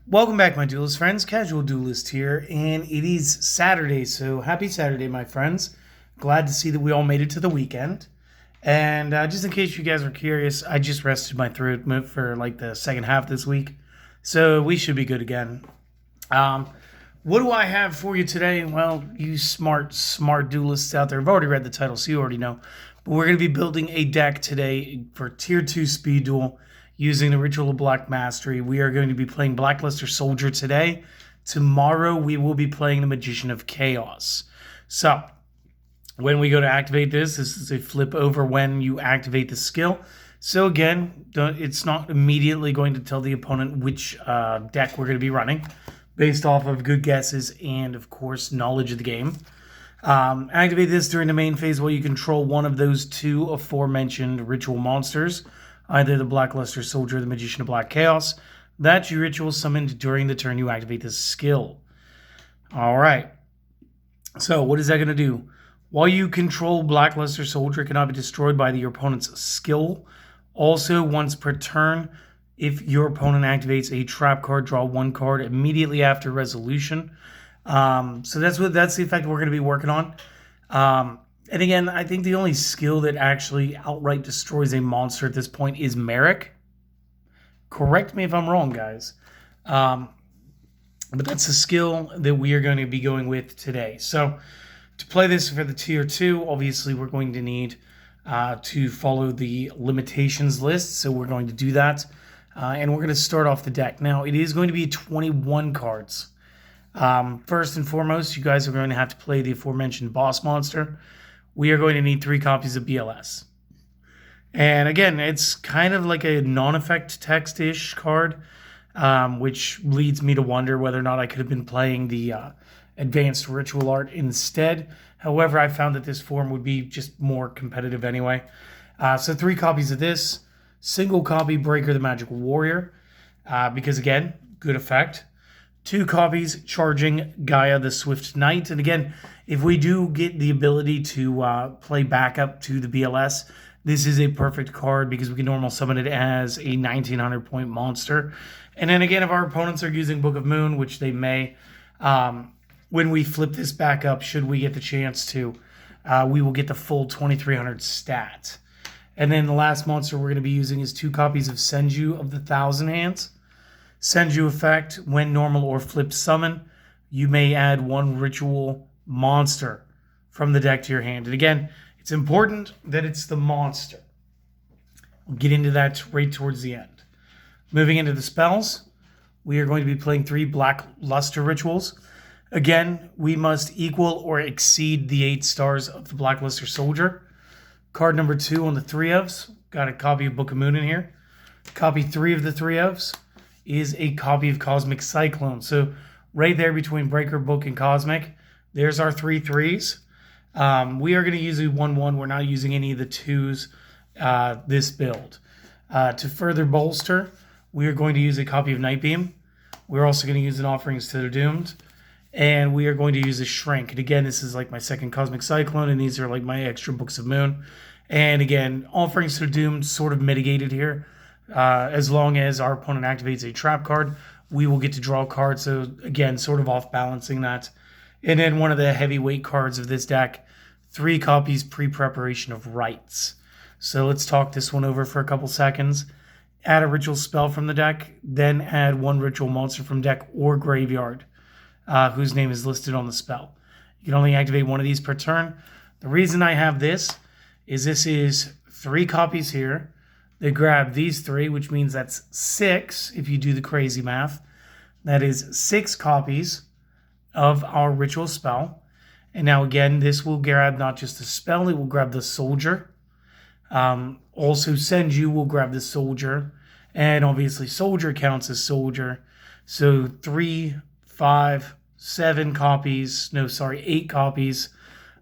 Welcome back, my duelist friends. Casual Duelist here, and it is Saturday, so happy Saturday, my friends. Glad to see that we all made it to the weekend. And just in case you guys are curious, I just rested my throat for like the second half this week, so we should be good again. Um, what do I have for you today? Well, you smart duelists out there have already read the title, so you already know. But we're going to be building a deck today for Tier 2 Speed Duel using the Ritual of Black Mastery. We are going to be playing Blackluster Soldier today. Tomorrow, we will be playing the Magician of Chaos. So, when we go to activate this is a flip over when you activate the skill. So again, it's not immediately going to tell the opponent which deck we're going to be running based off of good guesses and, of course, knowledge of the game. Activate this during the main phase while you control one of those two aforementioned ritual monsters, either the Blackluster Soldier or the Magician of Black Chaos, that you ritual summoned during the turn you activate this skill. All right. So what is that going to do? While you control Blackluster Soldier, it cannot be destroyed by your opponent's skill. Also, once per turn, if your opponent activates a trap card, draw one card immediately after resolution. So that's the effect we're going to be working on. And again, I think the only skill that actually outright destroys a monster at this point is Merrick. Correct me if I'm wrong, guys. But that's the skill that we are going to be going with today. So to play this for the tier 2, obviously we're going to need to follow the limitations list. So we're going to do that. And we're going to start off the deck. Now, it is going to be 21 cards. First and foremost, you guys are going to have to play the aforementioned boss monster. We are going to need 3 copies of BLS. And again, it's kind of like a non-effect text-ish card, which leads me to wonder whether or not I could have been playing the advanced ritual art instead. However, I found that this form would be just more competitive anyway. So 3 copies of this. Single copy Breaker the Magic Warrior, because again, good effect. 2 copies Charging Gaia the Swift Knight. And again, if we do get the ability to play backup to the BLS, this is a perfect card because we can normal summon it as a 1900 point monster. And then again, if our opponents are using Book of Moon, which they may, when we flip this back up, should we get the chance to, we will get the full 2300 stat. And then the last monster we're going to be using is 2 copies of Senju of the Thousand Hands. Senju effect, when normal or flip summon, you may add 1 ritual monster from the deck to your hand. And again, it's important that it's the monster. We'll get into that right towards the end. Moving into the spells, we are going to be playing 3 Black Luster rituals. Again, we must equal or exceed the 8 stars of the Black Luster Soldier. Card number 2 on the 3 ofs. Got a copy of Book of Moon in here. Copy 3 of the 3 ofs is a copy of Cosmic Cyclone. So right there between Breaker, Book, and Cosmic, there's our 3 3s. We are going to use a 1-1. We're not using any of the 2s this build. To further bolster, we are going to use a copy of Nightbeam. We're also going to use an Offerings to the Doomed. And we are going to use a Shrink. And again, this is like my second Cosmic Cyclone, and these are like my extra Books of Moon. And again, Offerings to the Doomed sort of mitigated here. As long as our opponent activates a trap card, we will get to draw a card. So again, sort of off balancing that. And then one of the heavyweight cards of this deck, 3 copies Pre-Preparation of Rites. So let's talk this one over for a couple seconds. Add a ritual spell from the deck, then add 1 ritual monster from deck or graveyard, whose name is listed on the spell. You can only activate 1 of these per turn. The reason I have this is 3 copies here. They grab these 3, which means that's 6 if you do the crazy math. That is 6 copies of our ritual spell. And now again, this will grab not just the spell, it will grab the soldier. Also Senju will grab the soldier. And obviously soldier counts as soldier. So 3, 5, 7 copies, 8 copies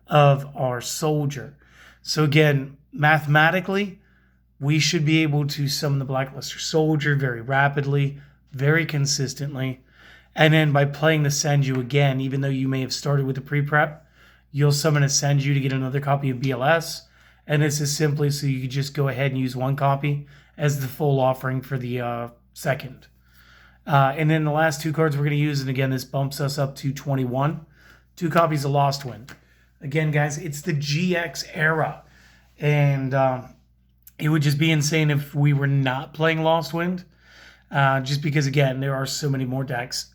of our soldier. So again, mathematically, we should be able to summon the Blackluster Soldier very rapidly, very consistently. And then by playing the Senju again, even though you may have started with the pre-prep, you'll summon a Senju to get another copy of BLS. And this is simply so you can just go ahead and use 1 copy as the full offering for the second. And then the last 2 cards we're going to use, and again, this bumps us up to 21. 2 copies of Lost Wind. Again, guys, it's the GX era. And it would just be insane if we were not playing Lost Wind. Just because, again, there are so many more decks,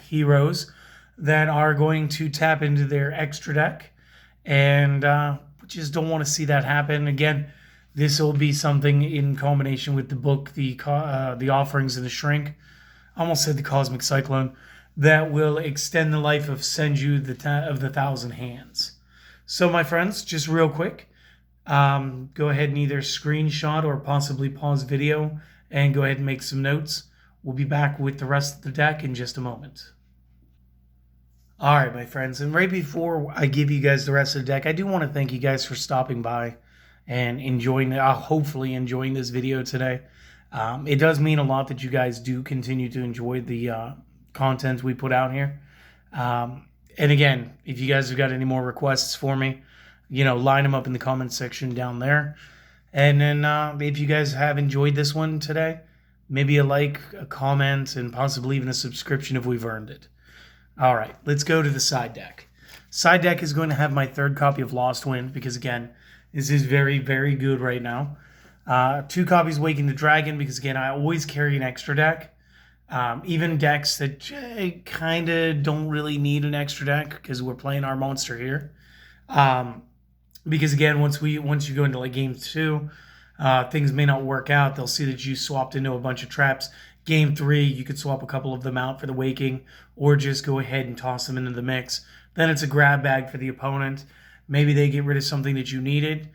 heroes, that are going to tap into their extra deck. And we just don't want to see that happen. Again, this will be something in combination with the book, the Offerings and the Shrink. I almost said the Cosmic Cyclone. That will extend the life of Senju of the Thousand Hands. So, my friends, just real quick, go ahead and either screenshot or possibly pause video and go ahead and make some notes. We'll be back with the rest of the deck in just a moment. All right, my friends, and right before I give you guys the rest of the deck, I do want to thank you guys for stopping by and enjoying, hopefully enjoying this video today. It does mean a lot that you guys do continue to enjoy the content we put out here. And again, if you guys have got any more requests for me, line them up in the comment section down there. And then if you guys have enjoyed this one today, maybe a like, a comment, and possibly even a subscription if we've earned it. All right, let's go to the side deck. Side deck is going to have my 3rd copy of Lost Wind because, again, this is very, very good right now. 2 copies Waking the Dragon because, again, I always carry an extra deck. Even decks that kind of don't really need an extra deck because we're playing our monster here. Because, again, once you go into like game 2, things may not work out. They'll see that you swapped into a bunch of traps. Game 3, you could swap a couple of them out for the Waking or just go ahead and toss them into the mix. Then it's a grab bag for the opponent. Maybe they get rid of something that you needed.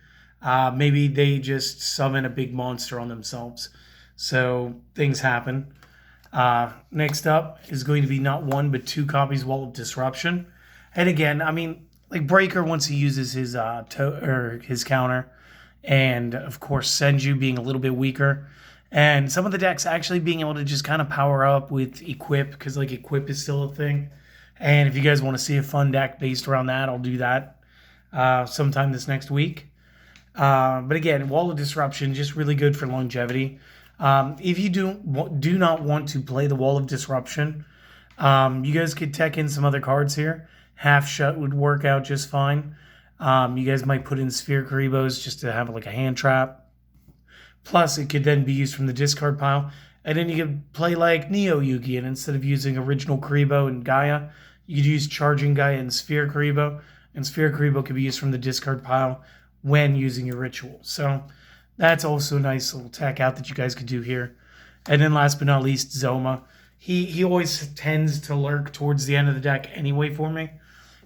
Maybe they just summon a big monster on themselves. So things happen. Next up is going to be not 1 but 2 copies Wall of Disruption. And again, I mean, like Breaker once he uses his his counter, and of course Senju being a little bit weaker. And some of the decks actually being able to just kind of power up with Equip, because like Equip is still a thing. And if you guys want to see a fun deck based around that, I'll do that sometime this next week. But again, Wall of Disruption, just really good for longevity. If you do not want to play the Wall of Disruption, you guys could tech in some other cards here. Half Shut would work out just fine. You guys might put in Sphere Karibos just to have like a hand trap. Plus, it could then be used from the discard pile. And then you could play like Neo Yugi, and instead of using original Karibo and Gaia, you could use Charging Gaia and Sphere Karibo. And Sphere Karibo could be used from the discard pile when using your ritual. So that's also a nice little tech out that you guys could do here. And then last but not least, Zoma. He always tends to lurk towards the end of the deck anyway for me.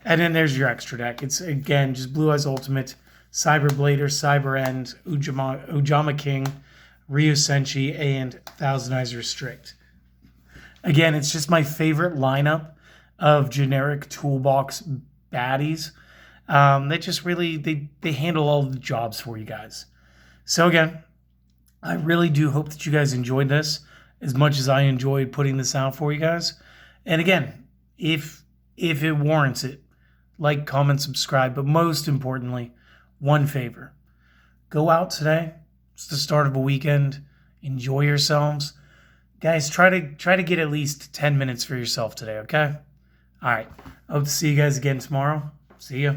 And then there's your extra deck. It's, again, just Blue Eyes Ultimate, Cyber Blader, Cyber End, Ujama King, Ryu Senshi, and Thousand Eyes Restrict. Again, it's just my favorite lineup of generic toolbox baddies. They just really, they handle all the jobs for you guys. So again, I really do hope that you guys enjoyed this as much as I enjoyed putting this out for you guys. And again, if it warrants it, like, comment, subscribe, but most importantly, one favor. Go out today. It's the start of a weekend. Enjoy yourselves. Guys, try to get at least 10 minutes for yourself today, okay? All right. I hope to see you guys again tomorrow. See ya.